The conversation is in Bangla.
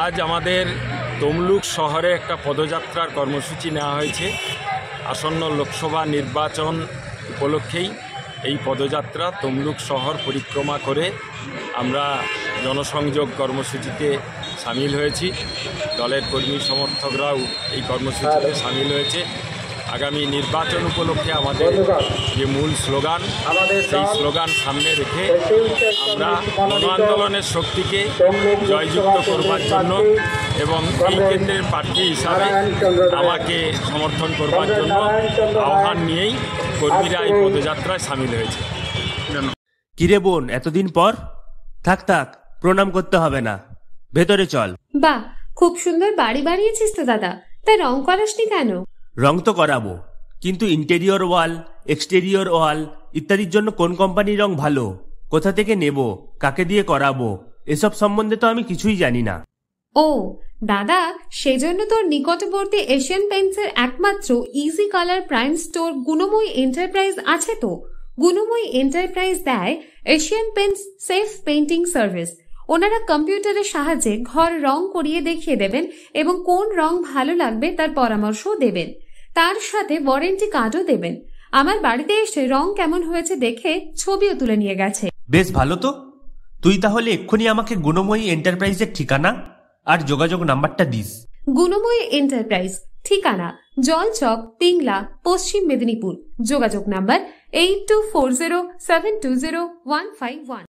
আজ আমাদের তমলুক শহরে একটা পদযাত্রার কর্মসূচি নেওয়া হয়েছে। আসন্ন লোকসভা নির্বাচন উপলক্ষেই এই পদযাত্রা তমলুক শহর পরিক্রমা করে আমরা জনসংযোগ কর্মসূচিতে সামিল হয়েছি। দলের কর্মী সমর্থকরাও এই কর্মসূচিতে সামিল হয়েছে। আগামী নির্বাচন উপলক্ষে আমাদের যে মূল স্লোগান, সেই স্লোগান সামনে রেখে আমরা গণ আন্দোলনের শক্তিকে জয়যুক্ত করবার জন্য এবং এই কেন্দ্রের প্রার্থী হিসাবে আমাকে সমর্থন করবার জন্য আহ্বান নিয়েই কর্মীরা এই পদযাত্রায় সামিল হয়েছে। কিরে বোন, এতদিন পর? থাক থাক, প্রণাম করতে হবে না, ভেতরে চল। বাহ, খুব সুন্দর বাড়ি বানিয়েছিস তো দাদা, তাই রং করাসনি কেন? রং তো করাবো, কিন্তু ইন্টেরিয়র ওয়াল, এক্সটেরিয়র ওয়াল ইত্যাদির জন্য কোন কোম্পানির রং ভালো, কোথা থেকে নেব, কাকে দিয়ে করাবো, এসব সম্বন্ধে তো আমি কিছুই জানি না। ও দাদা, সেজন্য তোর নিকটবর্তী এশিয়ান পেইন্টসের একমাত্র easy colour prime store Gunamoyee enterprise আছে তো। গুণময়ী এন্টারপ্রাইজ দেয় Asian Paints safe painting service. ওনারা কম্পিউটারের সাহায্যে ঘর রং করিয়ে দেখিয়ে দেবেন এবং কোন রং ভালো লাগবে তার পরামর্শও দেবেন। তার সাথে ওয়ারেন্টি কার্ডও দেবেন। আমার বাড়িতে এসে রং কেমন হয়েছে দেখে ছবিও তুলে নিয়ে গেছে। বেশ ভালো তো। তুই তাহলে এক্ষুনি আমাকে গুণময়ী এন্টারপ্রাইজের ঠিকানা আর যোগাযোগ নাম্বারটা দিস। গুণময়ী এন্টারপ্রাইজ, ঠিকানা জলচক, পিংলা, পশ্চিম মেদিনীপুর। যোগাযোগ নাম্বার 8240720151।